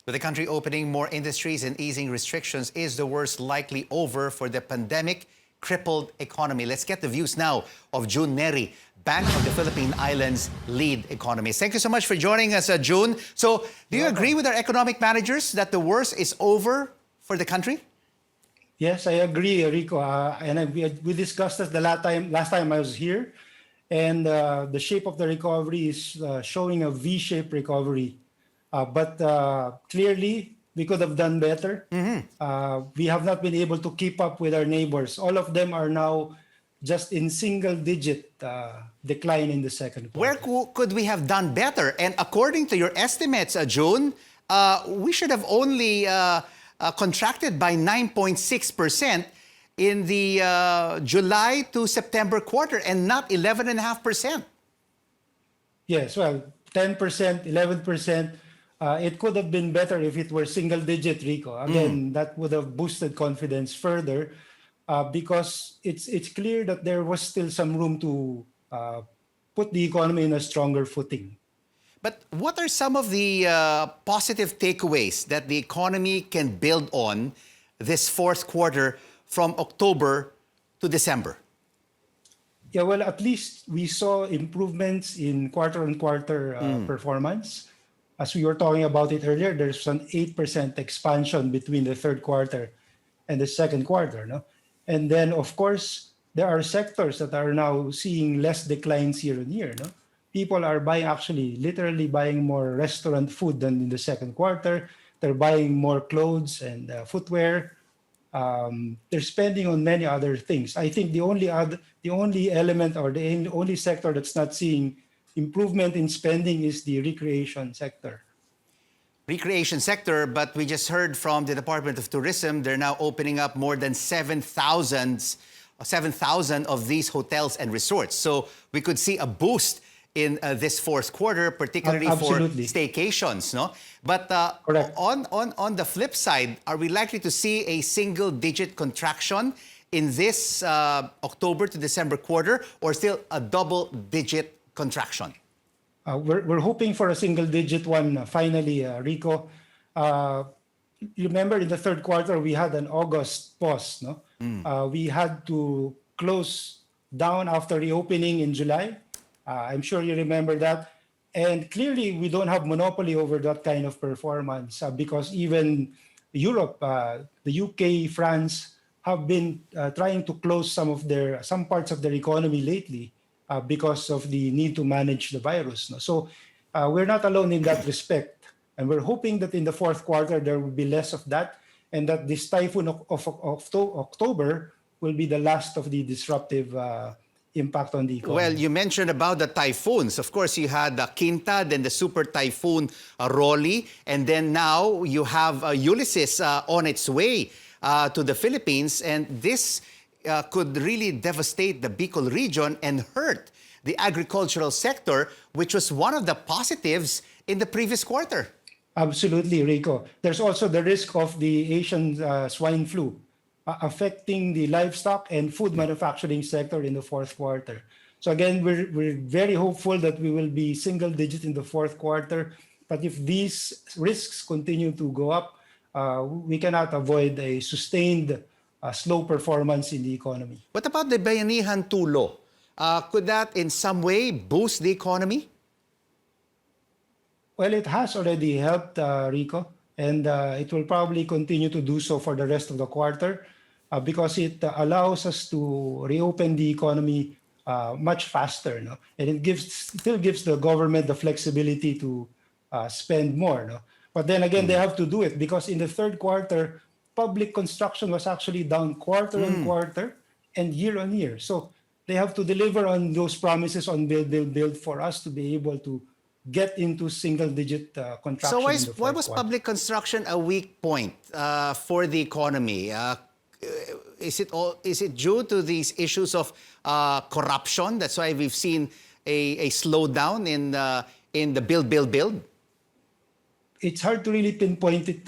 With the country opening more industries and easing restrictions, is the worst likely over for the pandemic-crippled economy? Let's get the views now of June Neri, Bank of the Philippine Islands lead economist. Thank you so much for joining us, June. So, do you agree with our economic managers that the worst is over for the country? Yes, I agree, Rico. We discussed this the last time I was here, and the shape of the recovery is showing a V-shaped recovery. But clearly, we could have done better. We have not been able to keep up with our neighbors. All of them are now just in single-digit decline in the second quarter. Where could we have done better? And according to your estimates, June, we should have only contracted by 9.6% in the July to September quarter and not 11.5%. Yes, well, 10%, 11%. It could have been better if it were single-digit, Rico. Again, that would have boosted confidence further because it's clear that there was still some room to put the economy in a stronger footing. But what are some of the positive takeaways that the economy can build on this fourth quarter from October to December? Yeah, well, at least we saw improvements in quarter-on-quarter performance. As we were talking about it earlier, there's an 8% expansion between the third quarter and the second quarter. No? And then, of course, there are sectors that are now seeing less declines year on year. No? People are literally buying more restaurant food than in the second quarter. They're buying more clothes and footwear. They're spending on many other things. I think the only element or the only sector that's not seeing improvement in spending is the recreation sector. Recreation sector, but we just heard from the Department of Tourism, they're now opening up more than 7,000 of these hotels and resorts. So we could see a boost in this fourth quarter, particularly for staycations, no? But on the flip side, are we likely to see a single-digit contraction in this October to December quarter, or still a double-digit contraction? We're hoping for a single-digit one finally, Rico. Remember, in the third quarter, we had an August pause. No? We had to close down after reopening in July. I'm sure you remember that. And clearly, we don't have monopoly over that kind of performance because even Europe, the UK, France have been trying to close some parts of their economy lately because of the need to manage the virus. No? So we're not alone in that respect. And we're hoping that in the fourth quarter, there will be less of that and that this typhoon of October will be the last of the disruptive impact on the economy. Well, you mentioned about the typhoons. Of course, you had the Quinta, then the super typhoon Rolly, and then now you have Ulysses on its way to the Philippines, and this could really devastate the Bicol region and hurt the agricultural sector, which was one of the positives in the previous quarter. Absolutely, Rico. There's also the risk of the Asian swine flu affecting the livestock and food manufacturing sector in the fourth quarter. So again, we're very hopeful that we will be single-digit in the fourth quarter. But if these risks continue to go up, we cannot avoid a sustained slow performance in the economy. What about the Bayanihan Tulo? Could that in some way boost the economy? Well, it has already helped, Rico, and it will probably continue to do so for the rest of the quarter because it allows us to reopen the economy much faster. No? And it still gives the government the flexibility to spend more. No? But then again, they have to do it because in the third quarter, public construction was actually down quarter on quarter and year on year. So they have to deliver on those promises on build for us to be able to get into single-digit contraction. So why was public construction a weak point for the economy? Is it due to these issues of corruption? That's why we've seen a slowdown in the build. It's hard to really pinpoint it,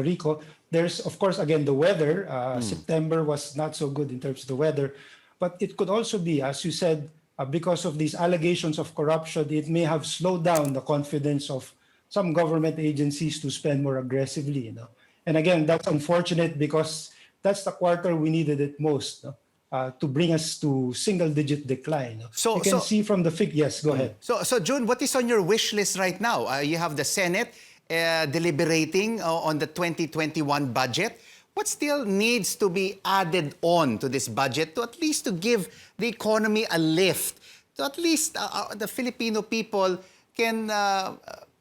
Rico. There's, of course, again, the weather. September was not so good in terms of the weather. But it could also be, as you said, because of these allegations of corruption, it may have slowed down the confidence of some government agencies to spend more aggressively. And again, that's unfortunate because that's the quarter we needed it most. To bring us to single-digit decline. So- you can so- see from the yes, go ahead. So June, what is on your wish list right now? You have the Senate deliberating on the 2021 budget. What still needs to be added on to this budget to at least to give the economy a lift? To at least the Filipino people can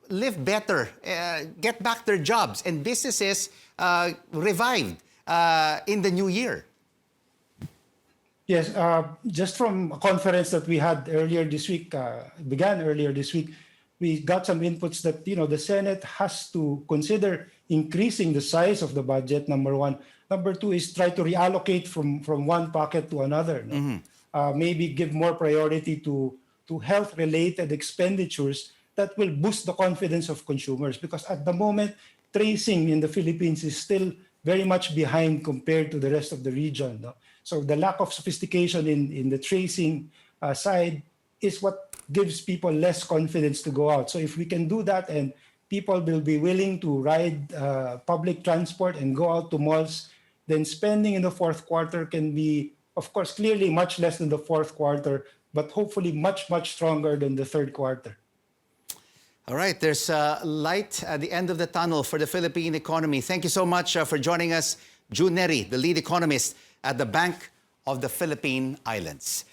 live better, get back their jobs, and businesses revived in the new year. Yes, just from a conference that we had earlier this week, began earlier this week, we got some inputs that the Senate has to consider increasing the size of the budget. Number one. Number two is try to reallocate from one pocket to another. Maybe give more priority to health-related expenditures that will boost the confidence of consumers. Because at the moment, tracing in the Philippines is still very much behind compared to the rest of the region. So the lack of sophistication in the tracing side is what gives people less confidence to go out. So if we can do that and people will be willing to ride public transport and go out to malls, then spending in the fourth quarter can be, of course, clearly much less than the fourth quarter, but hopefully much, much stronger than the third quarter. All right, there's light at the end of the tunnel for the Philippine economy. Thank you so much for joining us, June Neri, the lead economist at the Bank of the Philippine Islands.